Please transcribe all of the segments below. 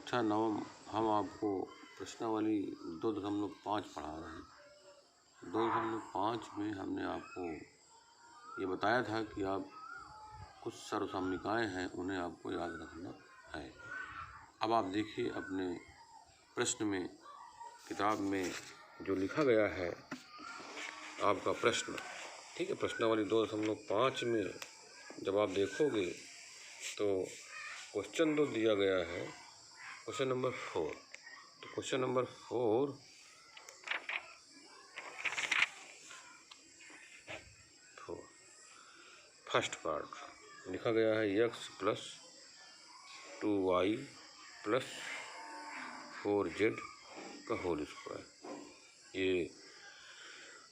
कक्षा नवम हम आपको प्रश्नावली 2.5 पढ़ा रहे हैं। 2.5 में हमने आपको ये बताया था कि आप कुछ सर्वसामयिकाएँ हैं उन्हें आपको याद रखना है। अब आप देखिए अपने प्रश्न में किताब में जो लिखा गया है आपका प्रश्न, ठीक है। प्रश्नावली 2.5 में जब आप देखोगे तो क्वेश्चन तो दिया गया है, क्वेश्चन नंबर 4। तो क्वेश्चन नंबर 4 फर्स्ट पार्ट लिखा गया है x + 2y + 4z का होल स्क्वायर। ये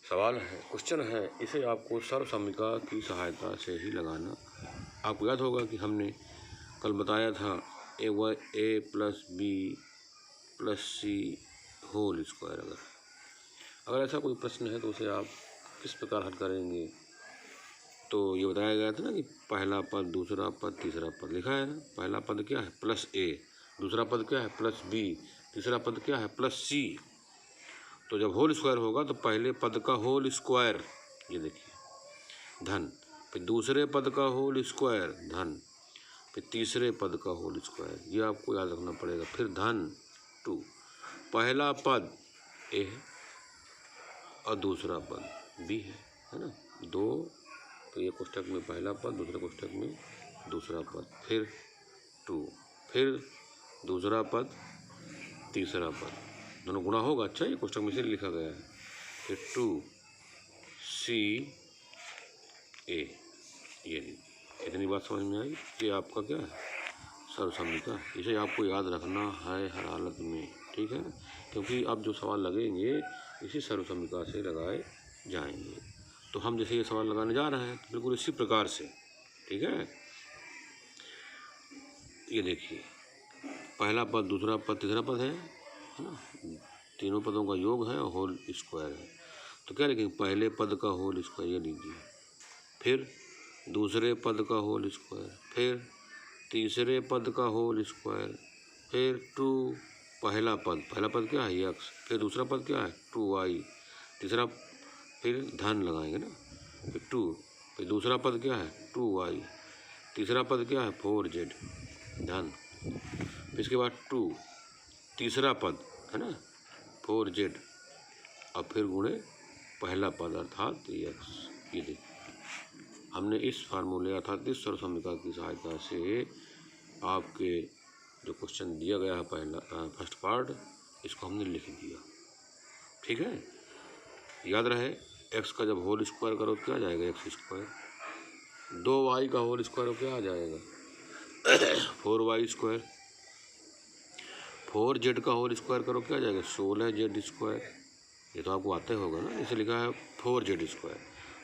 सवाल है, क्वेश्चन है। इसे आपको सर्वसामयिका की सहायता से ही लगाना। आपको याद होगा कि हमने कल बताया था a + b + c whole square. अगर ऐसा कोई प्रश्न है तो उसे आप किस प्रकार हल करेंगे। तो ये बताया गया था ना कि पहला पद, दूसरा पद, तीसरा पद लिखा है ना। पहला पद क्या है +a, दूसरा पद क्या है +b, तीसरा पद क्या है +c। तो जब होल स्क्वायर होगा तो पहले पद का होल स्क्वायर, ये देखिए, धन, फिर दूसरे पद का होल स्क्वायर धन, फिर तीसरे पद का होल स्क्वायर, ये आपको याद रखना पड़ेगा। फिर धन 2, पहला पद a है और दूसरा पद b है ना। 2, तो ये कोष्ठक में पहला पद, दूसरे कोष्ठक में दूसरा पद, फिर 2, फिर दूसरा पद, तीसरा पद, दोनों गुणा होगा। अच्छा, ये कोष्ठक में से लिखा गया है। फिर 2c a, ये इतनी बात समझ में आई। ये आपका क्या है सर्वसामयिका। इसे आपको याद रखना है हर हालत में, ठीक है, क्योंकि अब जो सवाल लगेंगे इसी सर्वसामयिका से लगाए जाएंगे। तो हम जैसे ये सवाल लगाने जा रहे हैं तो बिल्कुल इसी प्रकार से, ठीक है। ये देखिए, पहला पद, दूसरा पद, तीसरा पद है ना, तीनों पदों का योग है और होल स्क्वायर है। तो क्या लिखेंगे, पहले पद का होल स्क्वायर, ये लीजिए, फिर दूसरे पद का होल स्क्वायर, फिर तीसरे पद का होल स्क्वायर, फिर 2, पहला पद क्या है x, फिर दूसरा पद क्या है 2y, तीसरा, फिर धन लगाएंगे ना, फिर 2, फिर दूसरा पद क्या है 2y, तीसरा पद क्या है 4z धन, फिर इसके बाद 2, तीसरा पद है ना 4z, और फिर गुणे पहला पद अर्थात x। ये देखिए, हमने इस फार्मूले अर्थात इस सर्वसामयिका की सहायता से आपके जो क्वेश्चन दिया गया है पहला फर्स्ट पार्ट, इसको हमने लिख दिया, ठीक है। याद रहे, x का जब होल स्क्वायर करो तो क्या आ जाएगा x², 2y का होल स्क्वायर क्या आ जाएगा 4y², 4z का होल स्क्वायर करो क्या आ जाएगा 16z²। ये तो आपको आता ही होगा ना, इसे लिखा है 4z²।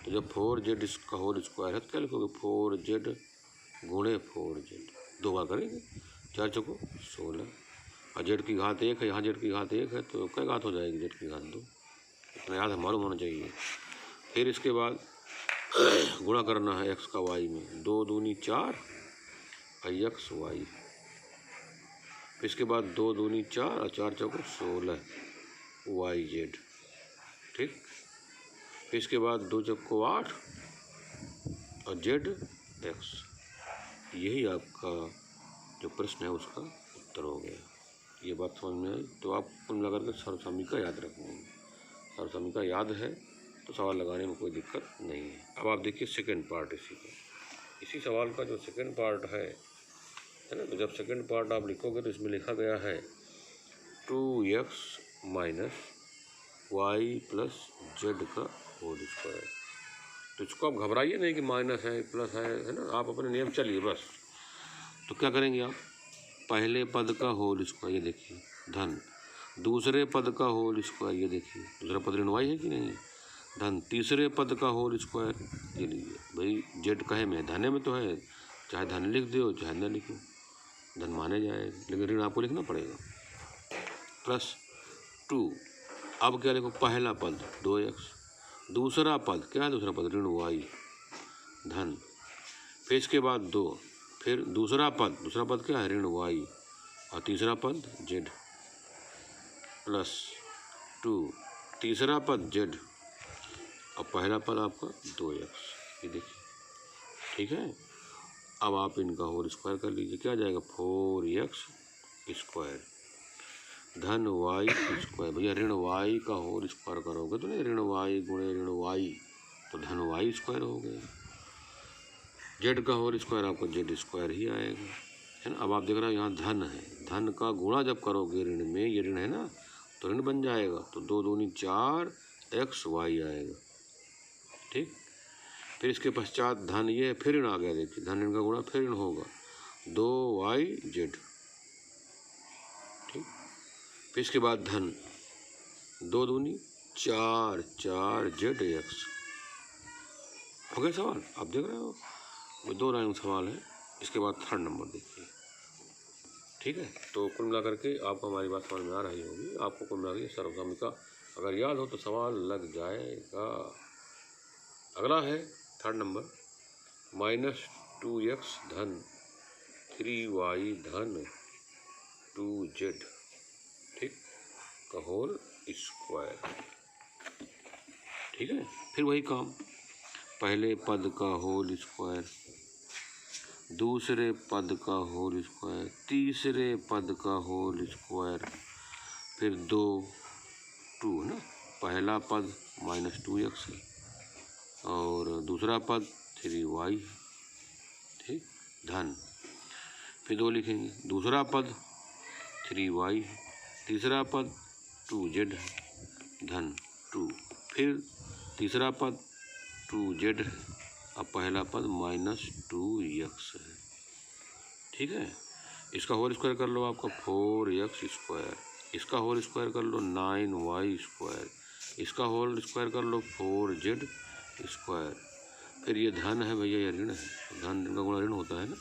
तो जब 4z का होल स्क्वायर है तो क्या लिखोगे 4z गुणे 4z, 2 बार करेंगे, 4 चौको 16, और z की घात 1 है, यहाँ z की घात 1 है, तो क्या घात हो जाएगी z की घात 2। इतना याद है, मालूम होना चाहिए। फिर इसके बाद गुणा करना है x का y में, 2 दूनी 4 और x y, फिर इसके बाद 2 दूनी 4 और 4 चौको 16 yz, ठीक। फिर इसके बाद 2 चौको 8 और zx। यही आपका जो प्रश्न है उसका उत्तर हो गया। ये बात समझ में आई। तो आप कुल मिलाकर के सर्वसामयिका याद रखेंगे। सर्वसामयिका याद है तो सवाल लगाने में कोई दिक्कत नहीं है। अब आप देखिए सेकंड पार्ट इसी सवाल का जो सेकंड पार्ट है ना। तो जब सेकंड पार्ट आप लिखोगे तो इसमें लिखा गया है 2x - y + z का होल स्क्वायर। तो इसको आप घबराइए नहीं कि माइनस है प्लस है ना, आप अपने नियम चलिए बस। तो क्या करेंगे आप, पहले पद का होल स्क्वायर, ये देखिए, धन, दूसरे पद का होल स्क्वायर, ये देखिए, दूसरा पद ऋण y है कि नहीं, धन, तीसरे पद का होल स्क्वायर, ये लीजिए भाई, z कहे में धने में तो है, चाहे धन लिख दो चाहे न लिखो, धन माने जाए, लेकिन ऋण आपको लिखना पड़ेगा, +2। अब क्या लिखो, पहला पद 2x, दूसरा पद क्या है, दूसरा पद ऋण y धन, फिर इसके बाद 2, फिर दूसरा पद क्या है ऋण y, और तीसरा पद जेड प्लस 2, तीसरा पद जेड और पहला पद आपका 2x, ये देखिए, ठीक है। अब आप इनका होल स्क्वायर कर लीजिए, क्या जाएगा 4x स्क्वायर धन वाई स्क्वायर। भैया ऋण वाई का होल स्क्वायर करोगे तो नहीं, ऋण वाई गुणे ऋण वाई तो धन वाई स्क्वायर हो गया। जेड का होल स्क्वायर आपको जेड स्क्वायर ही आएगा, है ना। अब आप देख रहे हो यहाँ धन है, धन का गुणा जब करोगे ऋण में, ये ऋण है ना, तो ऋण बन जाएगा, तो 2 दूनी 4 xy आएगा, ठीक। फिर इसके पश्चात धन, ये फिर ऋण आ गया, देखिए धन ऋण का गुणा फिर ऋण होगा 2yz, ठीक। फिर इसके बाद धन 2 दूनी 4 4zx। हो गया सवाल, आप देख रहे हो, वो 2 लाइन सवाल है। इसके बाद थर्ड नंबर देखिए, ठीक है। तो कुल मिला करके आपको हमारी बात समझ में आ रही होगी। आपको कुल मिला के सर्वगामिका अगर याद हो तो सवाल लग जाएगा। अगला है थर्ड नंबर, -2x धन 3y धन 2z, ठीक, का होल स्क्वायर, ठीक है। फिर वही काम, पहले पद का होल स्क्वायर, दूसरे पद का होल स्क्वायर, तीसरे पद का होल स्क्वायर, फिर 2 है ना, पहला पद -2x है और दूसरा पद 3y, ठीक, धन, फिर 2 लिखेंगे, दूसरा पद 3y, तीसरा पद 2z धन 2, फिर तीसरा पद 2z अब पहला पद -2x है, ठीक है। इसका होल स्क्वायर कर लो आपका 4x स्क्वायर, इसका होल स्क्वायर कर लो 9y स्क्वायर, इसका होल स्क्वायर कर लो 4z स्क्वायर। फिर ये धन है भैया, ये ऋण है, धन का गुणा ऋण होता है ना,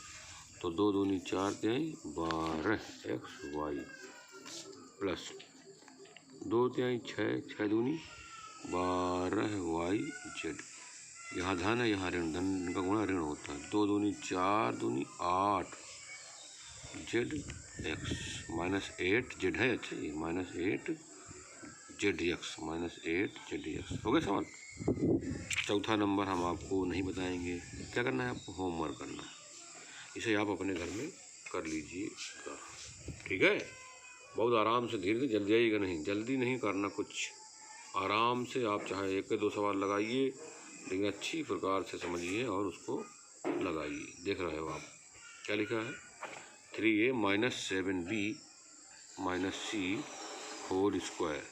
तो 2 दूनी 4 तिहाई 12xy प्लस 2 तिहाई 6 6 दूनी 12yz। यहाँ धन है, यहाँ ऋण, धन का गुणा ऋण होता है, 2 दूनी 4 दूनी 8 zx -8 z है, अच्छा ये -8 zx -8 zx। हो गया सवाल। चौथा नंबर हम आपको नहीं बताएंगे, क्या करना है आपको, होमवर्क करना है, इसे आप अपने घर में कर लीजिएगा, ठीक है। बहुत आराम से, धीरे धीरे, जल्दी आइएगा नहीं, जल्दी नहीं करना कुछ, आराम से आप चाहे 1 के 2 सवाल लगाइए, लेकिन अच्छी प्रकार से समझिए और उसको लगाइए। देख रहे हो आप क्या लिखा है, 3a -7b -c whole square,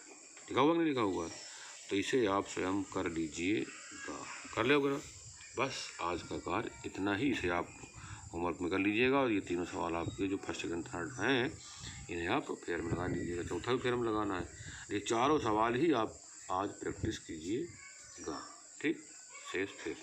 लिखा हुआ नहीं लिखा हुआ, तो इसे आप स्वयं कर लीजिएगा, कर लोगे ना। बस आज का कार्य इतना ही, इसे आप होमवर्क में कर लीजिएगा। और ये तीनों सवाल आपके जो फर्स्ट सेकंड थर्ड हैं, इन्हें आप फेयर में लगा लीजिएगा, चौथा भी फेयर में लगाना है। ये चारों सवाल ही आप आज प्रैक्टिस कीजिएगा, ठीक। शेष फिर